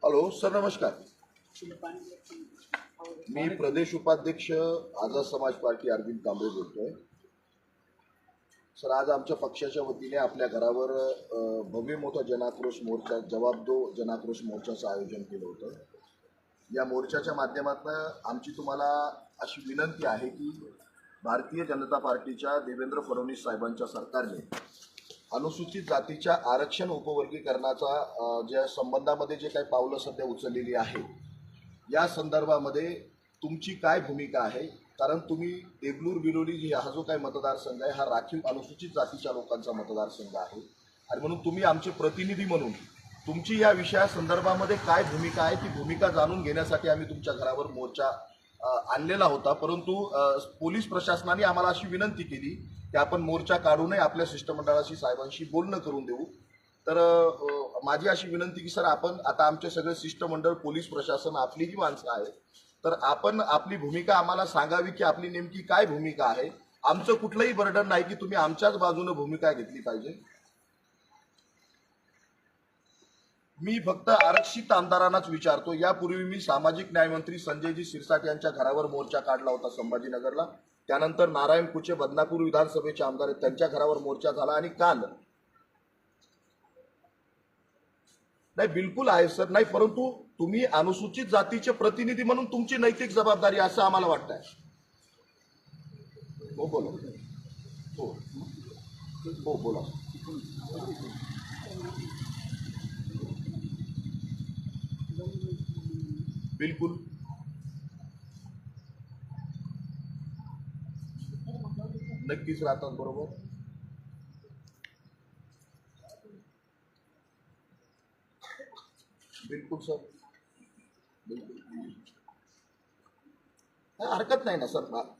Hello sir, नमस्कार. मी प्रदेश उपाध्यक्ष आझाद समाज पार्टी अरविंद कांबळे बोलतोय. सर, आज आमच्या पक्षाच्या वतीने आपल्या घरावर भव्य मोठा जनाक्रोश मोर्चा, जवाब दो जनाक्रोश मोर्चाचं आयोजन केलं होतं. या मोर्चाच्या माध्यमातून आमची तुम्हाला अशी विनंती आहे की भारतीय जनता पार्टीच्या देवेंद्र फडणवीस साहेबांच्या सरकारने अनुसूचित जातीच्या आरक्षण उपवर्गीकरणाचा ज्या संबंधामध्ये जे काही पावलं सध्या उचललेली आहे, या संदर्भामध्ये तुमची काय भूमिका आहे? कारण तुम्ही देगलूर बिलोली हा जो काही मतदारसंघ आहे हा राखीव अनुसूचित जातीच्या लोकांचा मतदारसंघ आहे आणि म्हणून तुम्ही आमचे प्रतिनिधी म्हणून तुमची या विषयासंदर्भामध्ये काय भूमिका आहे ती भूमिका जाणून घेण्यासाठी आम्ही तुमच्या घरावर मोर्चा आणलेला होता. परंतु पोलीस प्रशासनाने आम्हाला अशी विनंती केली की आपण मोर्चा काढू नये, आपल्या शिष्टमंडळाशी साहेबांशी बोलणं करून देऊ. तर माझी अशी विनंती की सर, आपण आता आमचे सगळे शिष्टमंडळ, पोलीस प्रशासन आपली जी माणसं आहे, तर आपण आपली भूमिका आम्हाला सांगावी की आपली नेमकी काय भूमिका आहे. आमचं कुठलंही बर्डन नाही की तुम्ही आमच्याच बाजूने भूमिका घेतली पाहिजे. मी फक्त आरक्षित आमदारांनाच विचारतो. यापूर्वी मी सामाजिक न्यायमंत्री संजयजी शिरसाट यांच्या घरावर मोर्चा काढला होता संभाजीनगरला. त्यानंतर नारायण कुचे बदनापूर विधानसभेचे आमदार आहेत, त्यांच्या घरावर मोर्चा झाला. आणि काल नाही, बिलकुल आहे सर, नाही, परंतु तुम्ही अनुसूचित जातीचे प्रतिनिधी म्हणून तुमची नैतिक जबाबदारी असं आम्हाला वाटतंय. हो बोला. हो हो बोला. बिलकुल नक्कीच राहतात, बरोबर. बिलकुल सर, बिलकुल हरकत नाही ना सर.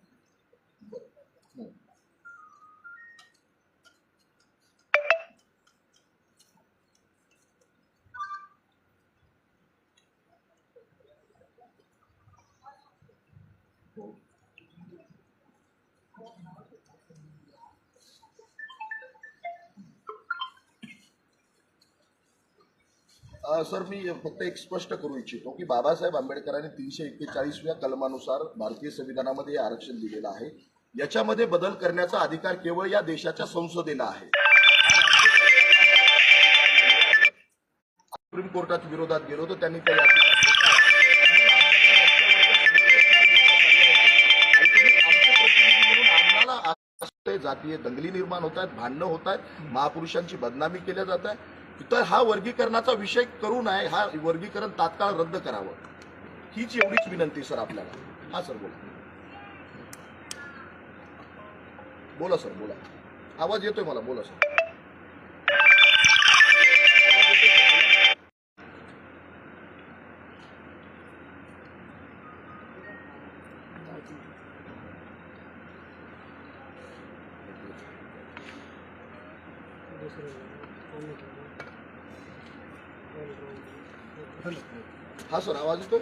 सर, मी फक्त एक स्पष्ट करू इच्छितो की बाबासाहेब आंबेडकरांनी 341व्या कलमानुसार भारतीय संविधानामध्ये आरक्षण दिलेलं आहे. याच्यामध्ये बदल करण्याचा अधिकार केवळ या देशाच्या संसदेला आहे. सुप्रीम कोर्टाच्या विरोधात गेलो तर त्यांनी काही जातीय दंगली निर्माण होत आहेत, भांडणं होत आहेत, महापुरुषांची बदनामी केल्या जात आहे. तर हा वर्गीकरणाचा विषय करू नये, हा वर्गीकरण तात्काळ रद्द करावं, हीच एवढीच विनंती सर आपल्याला. हा सर बोला. बोला सर, बोला. आवाज येतोय मला, बोला सर. हा सर, आवाज येतोय.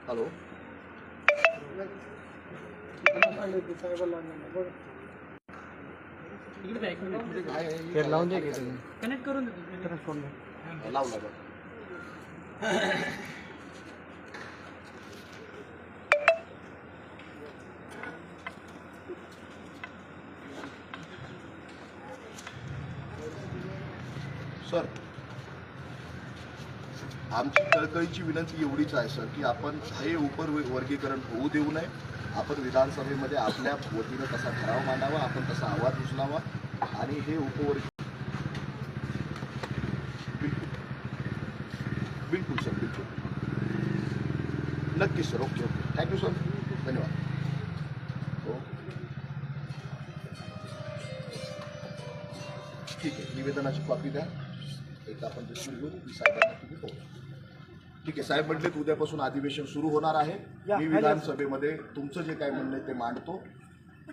हॅलो. कनेक्ट करून लावला. सर, आमची कळकळीची विनंती एवढीच आहे सर की आपण हे वर्गीकरण होऊ देऊ नये. आपण विधानसभेमध्ये आपल्या वतीनं तसा ठराव मांडावा, आपण तसा आवाज उचलावा आणि हे बिलकुल सर, बिलकुल नक्की sir. Okay okay, thank you sir, धन्यवाद. ठीक आहे, निवेदनाची कॉपी द्या, एक आपण रिसिव्ह घेऊन मी साहेबांना तुम्ही बोला. ठीक आहे साहेब, म्हटले उद्यापासून अधिवेशन सुरू होणार आहे. मी विधानसभेमध्ये तुमचं जे काय म्हणणं आहे ते मांडतो.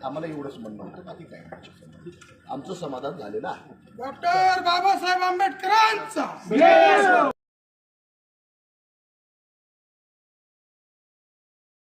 आम्हाला एवढंच म्हणणं होतं, बाकी काय नाही. आमचं समाधान झालेलं आहे. डॉक्टर बाबासाहेब आंबेडकरांचा